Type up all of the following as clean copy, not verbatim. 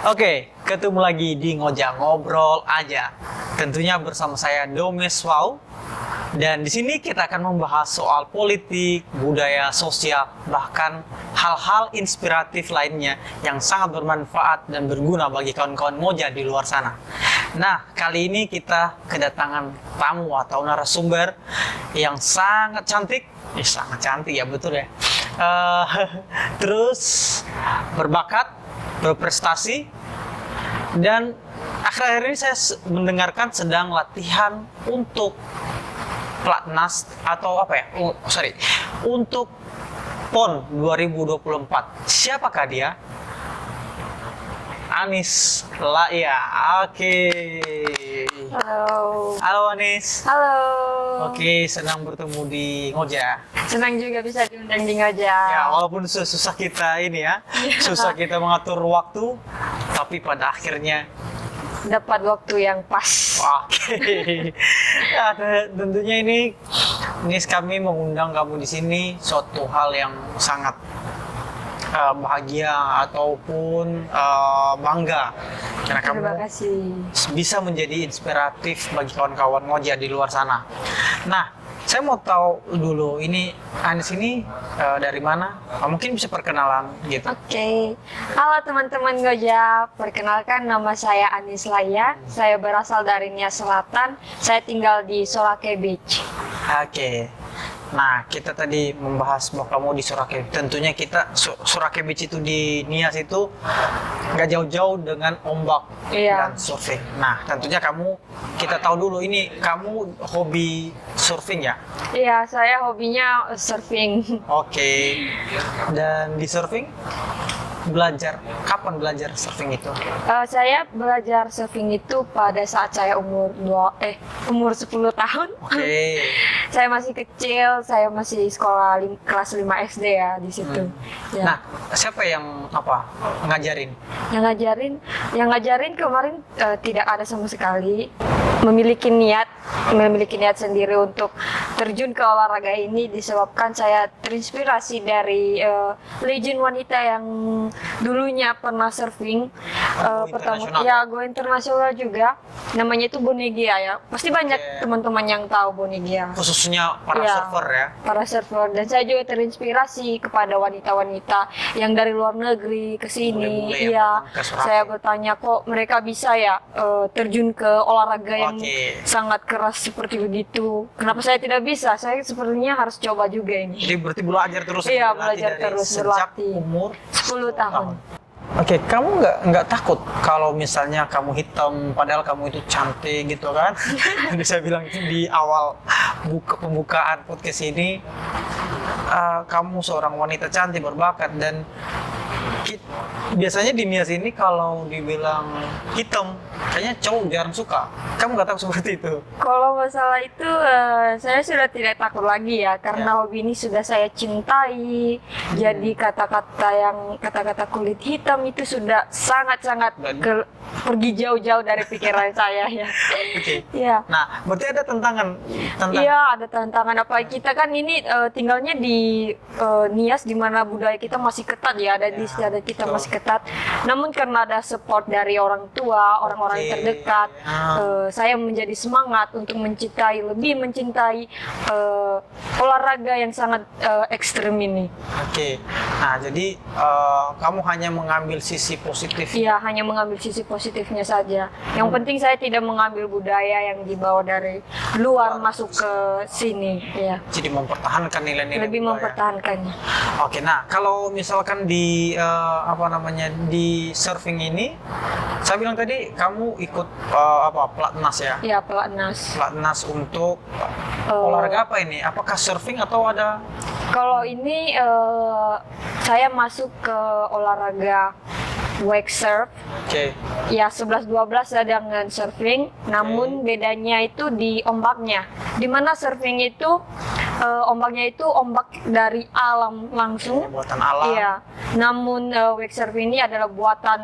Oke, ketemu lagi di Ngojak Ngobrol Aja. Tentunya bersama saya Domes Wow. Dan di sini kita akan membahas soal politik, budaya, sosial, bahkan hal-hal inspiratif lainnya yang sangat bermanfaat dan berguna bagi kawan-kawan Ngojak di luar sana. Nah, kali ini kita kedatangan tamu atau narasumber yang sangat cantik. Sangat cantik ya, betul ya. Terus berbakat, berprestasi, dan akhir-akhir ini saya mendengarkan sedang latihan untuk Platnas atau apa ya? Untuk PON 2024. Siapakah dia? Anis Laia. Oke. Halo. Halo Anis. Halo. Oke, senang bertemu di Ngojak. Senang juga bisa diundang di Ngojak. Ya, walaupun susah kita ini ya, susah kita mengatur waktu, tapi pada akhirnya dapat waktu yang pas. oke. Ya, tentunya ini kami mengundang kamu di sini suatu hal yang sangat bahagia ataupun bangga karena kamu Terima kasih. bisa menjadi inspiratif bagi kawan-kawan Ngojak di luar sana. Nah, saya mau tahu dulu ini Anis ini dari mana? Mungkin bisa perkenalan gitu. Oke. Halo teman-teman Ngojak. Perkenalkan, nama saya Anis Laia. Saya berasal dari Nias Selatan. Saya tinggal di Sorake Beach. Oke. Nah, kita tadi membahas bahwa kamu di Sorake. Tentunya kita Sorake Beach itu di Nias itu nggak jauh-jauh dengan ombak Iya. dan surfing. Nah, tentunya kita tahu dulu ini kamu hobi surfing ya? Iya, saya hobinya surfing. Oke. Dan di surfing kapan belajar surfing itu? Saya belajar surfing itu pada saat saya umur 10 tahun. Oke. Saya masih kecil, saya masih sekolah kelas 5 SD ya di situ. Ya. Nah, siapa yang ngajarin? Yang ngajarin kemarin tidak ada sama sekali. Memiliki niat sendiri untuk terjun ke olahraga ini disebabkan saya terinspirasi dari legend wanita yang dulunya pernah surfing. Pertama internasional. ya, go internasional juga. Namanya itu Bonegia ya. Pasti banyak teman-teman yang tahu Bonegia. Khususnya para Ya, surfer ya? para surfer. Dan saya juga terinspirasi kepada wanita-wanita yang dari luar negeri ke sini. Bule-bule yang Iya, datang ke Sorake. saya bertanya kok mereka bisa ya terjun ke olahraga yang Oke. sangat keras seperti begitu. Kenapa saya tidak bisa? Saya sepertinya harus coba juga ini. Jadi berarti belajar terus? Iya, berlatih belajar dari terus, sejak berlatih. umur 10 tahun. Oke, kamu nggak takut kalau misalnya kamu hitam padahal kamu itu cantik gitu kan? Tadi saya bilang di awal pembukaan podcast ini, kamu seorang wanita cantik berbakat dan biasanya di Nias ini kalau dibilang hitam, kayaknya cowok jarang suka. Kamu nggak tahu seperti itu? Kalau masalah itu saya sudah tidak takut lagi ya karena hobi ini sudah saya cintai. Jadi kata-kata kulit hitam itu sudah sangat-sangat pergi jauh-jauh dari pikiran saya ya. Oke. Ya. Nah, berarti ada tantangan. Iya, ada tantangan apa kita kan ini tinggalnya di Nias di mana budaya kita masih ketat ya, ada di istiadat kita masih ketat. Namun karena ada support dari orang tua, orang-orang Oke. terdekat, saya menjadi semangat untuk lebih mencintai olahraga yang sangat ekstrem ini. Oke. Nah, jadi kamu hanya mengambil sisi positif. Iya, hanya mengambil sisi positifnya saja. Yang penting saya tidak mengambil budaya yang dibawa dari luar masuk ke sini. Ya. Jadi mempertahankan nilai-nilai Lebih budaya. mempertahankannya. Oke, nah kalau misalkan di di surfing ini, saya bilang tadi kamu ikut Platnas ya? Ya, pelatnas. Platnas untuk olahraga apa ini? Apakah surfing atau ada? Kalau ini saya masuk ke olahraga wake surf. Oke. Ya, 11-12 ada dengan surfing, namun bedanya itu di ombaknya. Dimana surfing itu ombaknya itu ombak dari alam langsung. Buatan alam. Iya. Namun wake surf ini adalah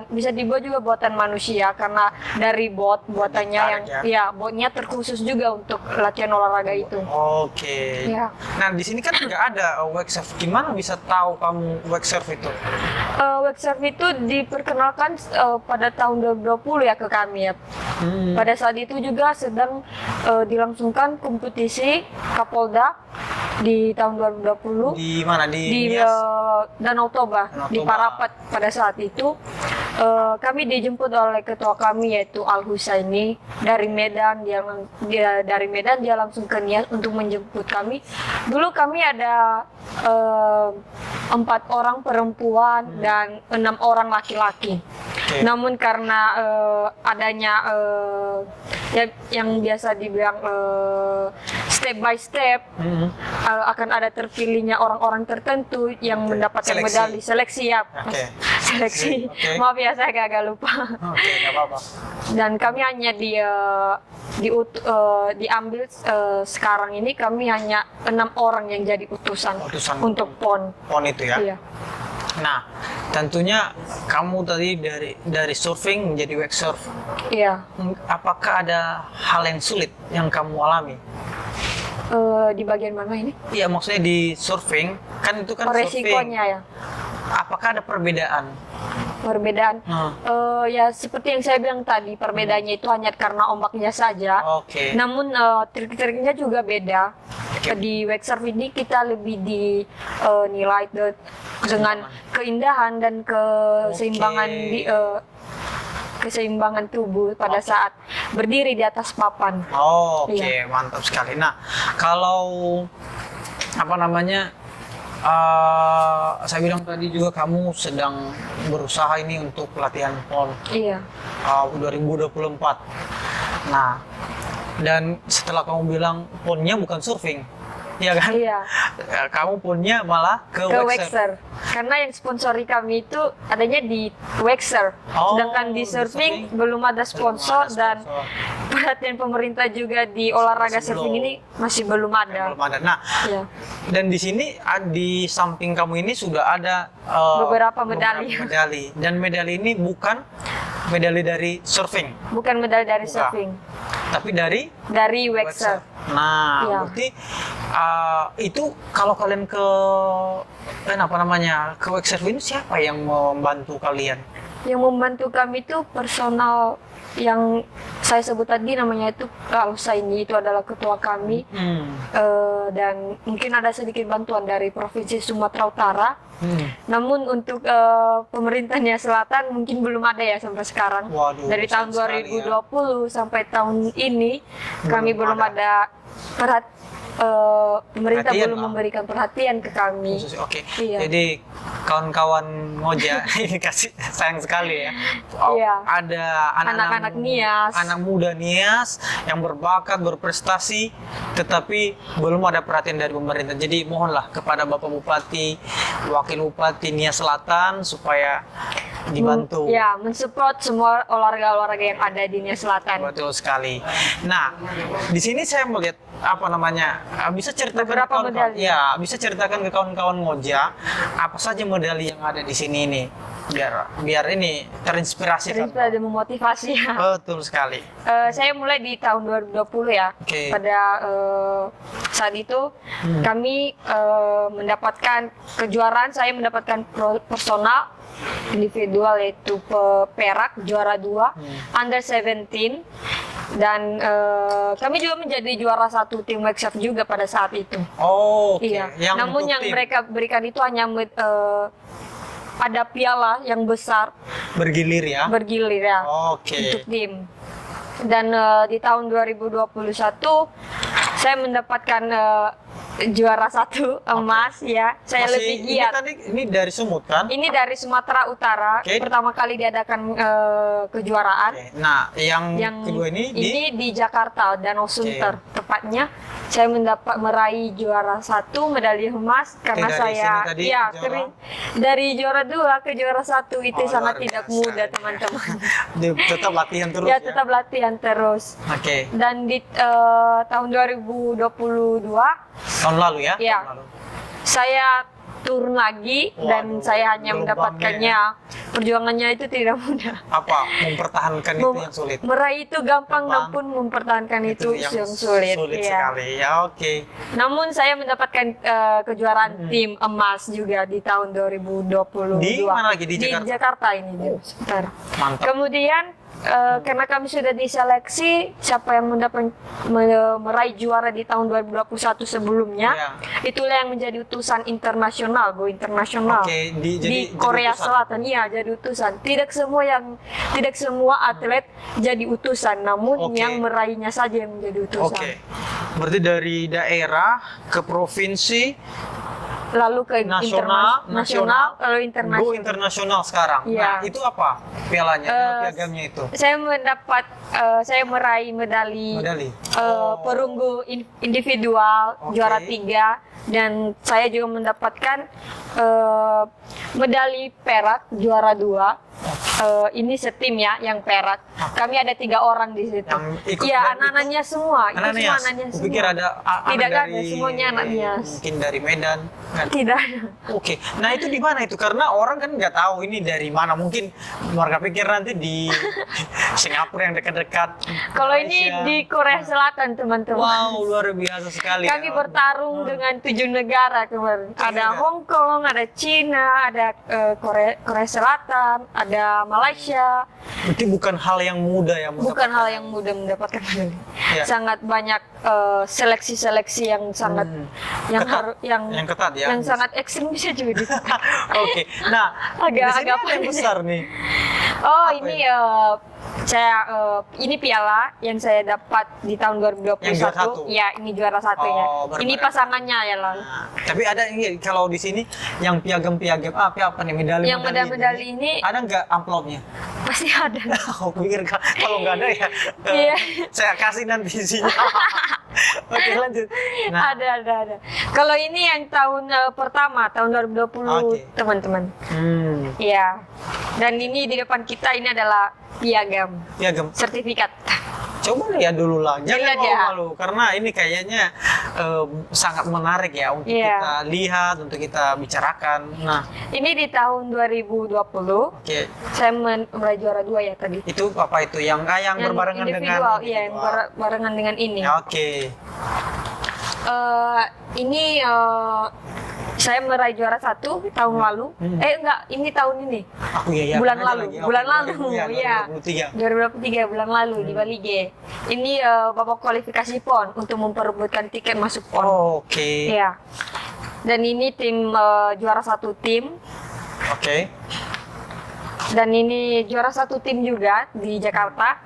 bisa dibuat juga buatan manusia karena dari buatannya yang Ditarik ya botnya terkhusus juga untuk latihan olahraga itu. Oke. Iya. Nah di sini kan nggak ada wake surf. Gimana bisa tahu kamu wake surf itu? Wake surf itu diperkenalkan pada tahun 2020 ya ke kami ya. Pada saat itu juga sedang dilangsungkan kompetisi Kapolda di tahun 2020 Di mana? Di di Nias? Danau Toba, Danau di Toba. Parapat. Pada saat itu kami dijemput oleh ketua kami yaitu Al Husaini dari Medan. Dari Medan dia langsung ke Nias untuk menjemput kami. Dulu kami ada 4 orang perempuan dan 6 orang laki-laki. Oke. Namun karena adanya yang biasa dibilang step by step, akan ada terpilihnya orang-orang tertentu yang mendapatkan Seleksi. medali seleksi ya. Oke. Seleksi. Oke. Maaf ya saya agak lupa. Oke, nggak apa-apa. Dan kami hanya diambil sekarang ini kami hanya 6 orang yang jadi utusan Utusan. untuk PON. PON itu ya. Iya. Nah, tentunya kamu tadi dari surfing menjadi wake surf. Iya. Apakah ada hal yang sulit yang kamu alami? Di bagian mana ini? Iya, maksudnya di surfing kan itu kan surfing. Resikonya ya. Apakah ada perbedaan? Perbedaan. Ya seperti yang saya bilang tadi, perbedaannya itu hanya karena ombaknya saja. Oke. Namun trik-triknya juga beda. Oke. Di wake surf ini kita lebih dinilai dengan keindahan dan keseimbangan keseimbangan tubuh pada saat berdiri di atas papan. Oke, Iya. mantap sekali. Nah, kalau apa namanya? Saya bilang tadi juga kamu sedang berusaha ini untuk pelatihan PON Iya. 2024. Nah, dan setelah kamu bilang PON-nya bukan surfing, ya kan? Iya. Kamu PON-nya malah ke Ke wake surf. Waxer. Karena yang sponsori kami itu adanya di Waxer. Oh, Sedangkan di di surfing surfing belum ada sponsor Belum ada dan sponsor. perhatian pemerintah juga di olahraga Masih surfing belum. ini masih belum ada. Belum ada. Nah, Iya. dan di sini di samping kamu ini sudah ada Beberapa medali. medali. Dan medali ini bukan medali dari surfing, Bukan medali dari Bukan. surfing, tapi dari dari wake Waxer. surf. Nah, Iya. berarti itu kalau kalian ke apa namanya ke wake surf ini siapa yang membantu kalian? Yang membantu kami itu personal yang saya sebut tadi namanya itu Al Husaini, itu adalah ketua kami. Dan mungkin ada sedikit bantuan dari Provinsi Sumatera Utara. Namun untuk pemerintahnya Selatan mungkin belum ada ya sampai sekarang. Waduh, Dari tahun sayang sekali 2020 sampai tahun ini kami belum ada. ada pemerintah Perhatian belum lah. memberikan perhatian ke kami. Khusus- Oke, Iya. jadi kawan-kawan ngoja ini kasih sayang sekali ya. Iya. Ada Anak-anak Nias. anak muda Nias yang berbakat, berprestasi, tetapi belum ada perhatian dari pemerintah. Jadi mohonlah kepada Bapak Bupati, Wakil Bupati Nias Selatan supaya dibantu. Ya, mensupport semua olahraga-olahraga yang ada di Nias Selatan. Betul sekali. Nah, di sini saya melihat apa namanya, bisa ceritakan Beberapa ke kawan-kawan, medali. ya bisa ceritakan ke kawan-kawan ngoja apa saja medali yang ada di sini ini, biar ini terinspirasi kan. Terinspirasi dan memotivasi ya. Betul sekali. Saya mulai di tahun 2020 ya. Oke. Pada saat itu kami mendapatkan kejuaraan, saya mendapatkan personal, individual yaitu perak juara 2, under 17, dan kami juga menjadi juara 1 tim wake surf juga pada saat itu. Oh, oke. Iya. Yang Namun untuk yang tim mereka berikan itu hanya ada piala yang besar bergilir ya. bergilir ya Oke. untuk tim. Dan di tahun 2021 saya mendapatkan juara 1 emas ya. Saya Masih- lebih ini giat. tadi ini dari Sumut kan? Ini dari Sumatera Utara. Oke. Pertama kali diadakan kejuaraan. Oke. Nah, yang kedua ini di Jakarta, Danau Sunter tepatnya. Saya meraih juara 1 medali emas karena dari saya sini tadi ya juara? dari juara 2 ke juara 1 itu Oh, sangat luar tidak biasa. mudah teman-teman. tetap latihan terus Ya ya. tetap latihan terus. Oke. Dan di tahun 2022 Tahun lalu ya? Iya. Tahun lalu. saya turun lagi dan Waduh, saya hanya gelombangnya mendapatkannya perjuangannya itu tidak mudah. Apa mempertahankan itu yang sulit? Meraih itu gampang, Gampang. namun mempertahankan itu yang sulit. Sulit Iya. sekali. Ya, oke. Namun saya mendapatkan kejuaraan tim emas juga di tahun 2022. Di mana lagi? Di Jakarta? Jakarta ini. Sebentar. Mantap. Kemudian karena kami sudah diseleksi, siapa yang meraih juara di tahun 2021 sebelumnya, Ya. itulah yang menjadi utusan internasional, go internasional Oke, di jadi Korea utusan. Selatan. Iya, jadi utusan. Tidak semua atlet jadi utusan, namun Oke. yang meraihnya saja yang menjadi utusan. Oke. Berarti dari daerah ke provinsi, Lalu ke nasional, nasional, lalu go internasional. internasional sekarang. Iya. Nah, itu apa pialanya, piagamnya itu? Saya meraih medali, Medali. perunggu individual Oke. juara 3, dan saya juga mendapatkan medali perak juara 2. Ini setim ya yang perak. Kami ada 3 orang di situ. Yang ikut Iya, band anak-anaknya semua. Itu Anak semua Nias. anaknya semua. Kupikir ada Tidak anak ada, semuanya anak Nias. Mungkin dari Medan. Kan? Tidak ada. Oke, nah itu di mana itu? Karena orang kan nggak tahu ini dari mana. Mungkin mereka pikir nanti di Singapura yang dekat-dekat. Kalau ini Malaysia. di Korea Selatan, teman-teman. Wow, luar biasa sekali. Kami ya. bertarung dengan 7 negara kemarin. Ada negara. Hong Kong, ada Cina, ada Korea Selatan, ada Malaysia. Berarti bukan hal yang mudah ya. Bukan hal yang mudah mendapatkan medali. Ya. Sangat banyak seleksi-seleksi yang sangat yang Ketat. harus yang Ketat ya. yang sangat ekstrim bisa juga ditekan. Oke, nah di sini Agak ada yang besar nih. Oh, Apa ini ini piala yang saya dapat di tahun 2021. Yang juara satu? Ya, ini juara satunya. Oh, bareng-bareng. Ini pasangannya ya, Lang. Nah, tapi ada ini kalau di sini yang piagam-piagam apa nih medali Yang medali ini ada nggak amplopnya? pasti ada. Aku pikir kalau nggak ada ya Iya. saya kasih nanti isinya. Oke, lanjut. Nah, Ada. Kalau ini yang tahun pertama, tahun 2020, Oke. teman-teman. Iya. Dan ini di depan kita ini adalah piagam, piagam. sertifikat. Coba lihat dulu lah, jangan Lihat ya. malu-malu karena ini kayaknya sangat menarik ya untuk Iya. kita lihat, untuk kita bicarakan. Nah, Ini di tahun 2020. oke. Saya meraih juara 2 ya tadi. Itu apa itu yang berbarengan dengan individual, iya, yang barengan dengan ini. Ya, oke. Ini saya meraih juara 1 tahun lalu. Enggak, ini tahun ini. Aku ya Bulan aja lalu, lagi. bulan Oke, lalu, ya. 2023. 2023 bulan lalu di Bali G. Ini babak kualifikasi PON untuk memperebutkan tiket masuk PON. Oke. Iya. Dan ini tim juara 1 tim. Oke. Dan ini juara 1 tim juga di Jakarta.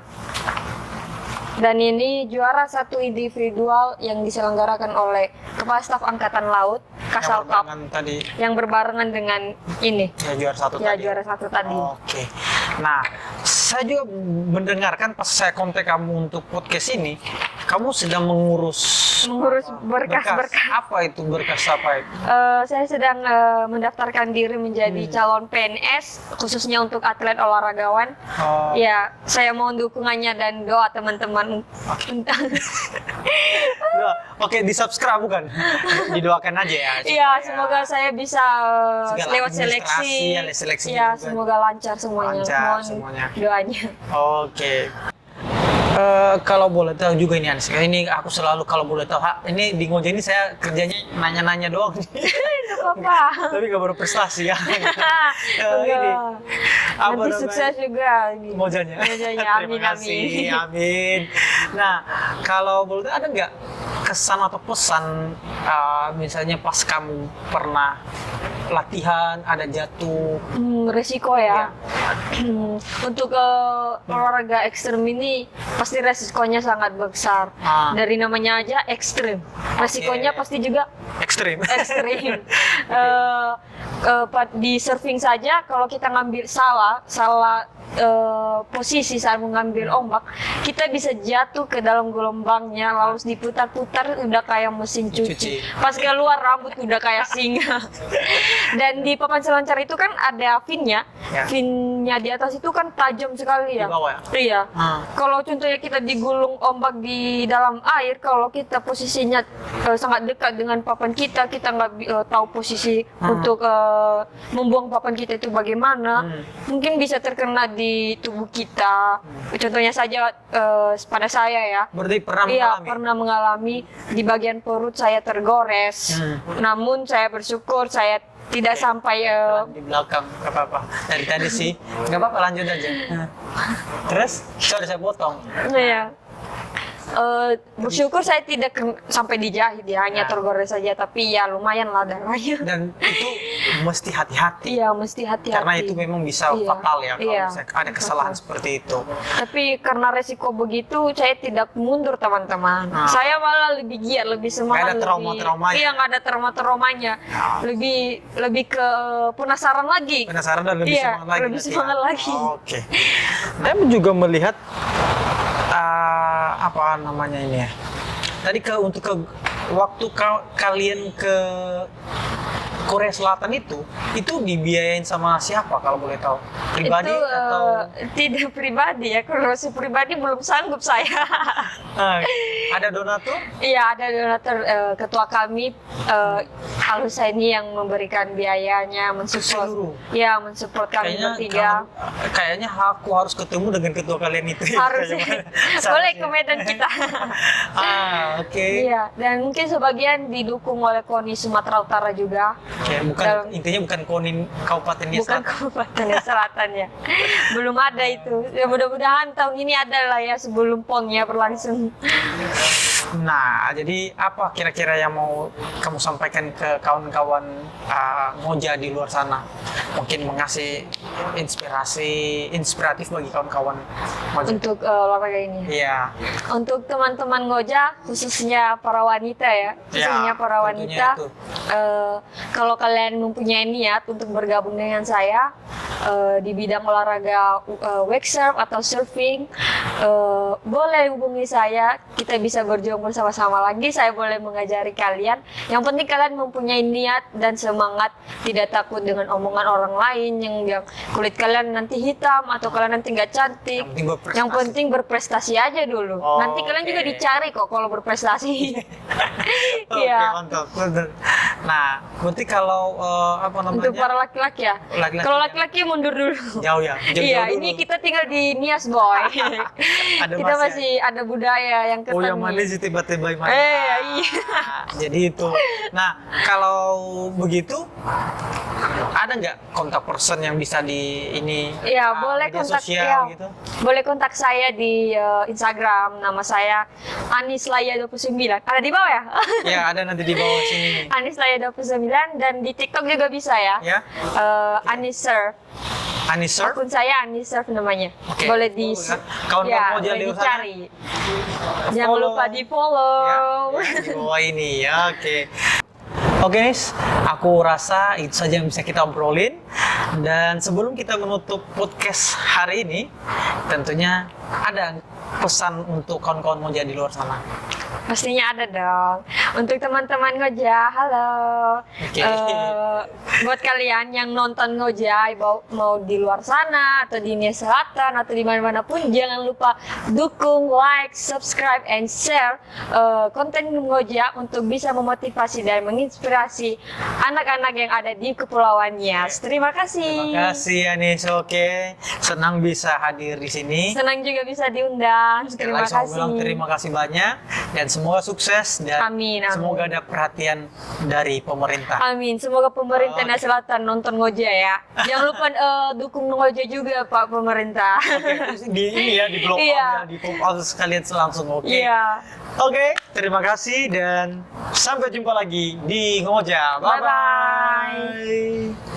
Dan ini juara 1 individual yang diselenggarakan oleh Kepala Staf Angkatan Laut, Kasal Cup, Tadi yang berbarengan dengan ini. ya juara 1 Ya, tadi. juara 1 tadi. Oke. Nah, saya juga mendengarkan pas saya kontak kamu untuk podcast ini, kamu sedang mengurus Berkas-berkas. Apa itu berkas apa itu? Saya sedang mendaftarkan diri menjadi calon PNS, khususnya untuk atlet olahragawan. Oh, Ya, saya mohon dukungannya dan doa teman-teman. Oke, di subscribe bukan? Didoakan aja ya. Iya, supaya semoga saya bisa segala lewat administrasi, seleksi. ya, seleksi Ya, juga. semoga lancar semuanya. Lancar Mohon semuanya. doanya. Oke. Kalau boleh tahu juga ini Anis, ini aku selalu kalau boleh tahu, ini di Ngojek ini saya kerjanya nanya-nanya doang. Itu apa? Tapi nggak berprestasi ya. Ini Enggak. apa Nanti namanya? sukses juga ini. Mojanya. Mojanya, amin, Terima kasih, amin. amin. Nah, kalau boleh tahu ada nggak kesan atau pesan, misalnya pas kamu pernah latihan ada jatuh? Resiko ya. Untuk olahraga ekstrem ini pasti resikonya sangat besar. Dari namanya aja ekstrem. Resikonya pasti juga Ekstrim. ekstrim. Di surfing saja kalau kita ngambil salah posisi saat mengambil ombak, kita bisa jatuh ke dalam gelombangnya, lalu diputar-putar udah kayak mesin cuci. Pas keluar rambut udah kayak singa. Dan di papan selancar itu kan ada finnya. Ya. finnya di atas itu kan tajam sekali ya. Di bawah ya? Iya. Hmm. Kalau contohnya kita digulung ombak di dalam air, kalau kita posisinya sangat dekat dengan papan kita nggak tahu posisi untuk membuang papan kita itu bagaimana, mungkin bisa terkena di tubuh kita. Contohnya saja pada saya ya. Berarti pernah Iya, mengalami? pernah mengalami di bagian perut saya tergores. Namun saya bersyukur saya tidak sampai Di belakang, nggak apa-apa. Dari tadi sih, nggak apa-apa, lanjut aja. Terus, sorry saya potong. ya. Bersyukur saya tidak sampai dijahit ya, hanya tergores saja, tapi ya lumayan lah darahnya. Dan itu mesti hati-hati. Iya, mesti hati-hati. Karena itu memang bisa Iya. fatal ya kalau Iya. misalnya ada kesalahan seperti itu. Tapi karena resiko begitu, saya tidak mundur teman-teman. Saya malah lebih giat, lebih semangat. Nggak ada trauma-traumanya. Iya, nggak ada trauma-traumanya. Lebih ke penasaran lagi. Penasaran dan lebih Iya, semangat lagi. lebih berarti semangat ya? lagi. Oke. Saya juga melihat apa namanya ini ya. Tadi untuk waktu kalian ke Korea Selatan itu dibiayain sama siapa kalau boleh tahu? Pribadi Itu atau tidak pribadi ya. Kalau si pribadi belum sanggup saya. ada donatur? Iya, ada donatur, ketua kami Al Husaini yang memberikan biayanya, mensupport. Seluruh? Ya, mensupport kami bertiga. Kayaknya aku harus ketemu dengan ketua kalian itu. Harus boleh ke Medan kita. Oke. Iya, dan mungkin sebagian didukung oleh KONI Sumatera Utara juga. Oke, intinya bukan KONI Kabupaten Nia Bukan Selatan. Kabupaten Nia Selatan ya. Belum ada itu. Ya mudah-mudahan tahun ini ada lah ya sebelum PON-nya berlangsung. Nah, jadi apa kira-kira yang mau kamu sampaikan ke kawan-kawan Ngoja di luar sana? Mungkin mengasih inspiratif bagi kawan-kawan Ngoja. Untuk olahraga ini. Iya. Untuk teman-teman Ngoja, khususnya para wanita ya, khususnya Ya, para tentunya wanita, itu. kalau kalian mempunyai niat untuk bergabung dengan saya di bidang olahraga wake surf atau surfing, boleh hubungi saya, kita bisa berjuang bersama-sama lagi. Saya boleh mengajari kalian. Yang penting kalian mempunyai niat dan semangat, tidak takut dengan omongan orang lain yang kulit kalian nanti hitam atau kalian nanti nggak cantik. Yang penting berprestasi aja dulu. Oh, Nanti kalian juga oke. dicari kok kalau berprestasi. Oke, Iya. mantap. Nah, berarti kalau apa namanya? Untuk para laki-laki ya. Laki-laki Kalau ya. laki-laki mundur dulu. Jauh ya. Iya, dulu. ini kita tinggal di Nias Boy. Kita masih ada budaya yang Oh, ketan. yang mana sih tiba-tiba yang mana? Iya. Jadi itu. Nah, kalau begitu ada nggak kontak person yang bisa di ini? Iya, boleh media kontak sosial ya. gitu? Boleh kontak saya di Instagram. Nama saya Anislaya29. Ada di bawah ya? Ya, ada nanti di bawah sini. Anislaya29, dan di TikTok juga bisa ya. Ya. Anisurf. Anisurf. Akun saya Anisurf namanya. Oke. Boleh di Kawan-kawan Ngoja boleh di sana. dicari. Jangan Follow. lupa di follow. Ya, di bawah ini ya, oke. Oke guys, aku rasa itu saja yang bisa kita obrolin. Dan sebelum kita menutup podcast hari ini, tentunya ada pesan untuk kawan-kawan Ngoja di luar sana. Pastinya ada dong. Untuk teman-teman Ngoja, halo. Oke. Buat kalian yang nonton Ngoja, mau di luar sana atau di Nia Selatan atau di mana-mana pun, jangan lupa dukung, like, subscribe, and share konten Ngoja untuk bisa memotivasi dan menginspirasi anak-anak yang ada di Kepulauan Nias. Terima kasih. Terima kasih Anis, oke. Senang bisa hadir di sini. Senang juga bisa diundang. Sekali Terima lagi saya kasih. bilang terima kasih banyak dan semoga sukses dan Amin, amin. semoga ada perhatian dari pemerintah. Amin. Semoga pemerintah Nia Selatan nonton Ngoja ya. Jangan lupa dukung Ngoja juga Pak pemerintah. Oke, di ini ya, di blog Iya. di pop out sekalian langsung, oke. Iya. Oke, terima kasih dan sampai jumpa lagi di Ngoja. Bye-bye. Bye-bye.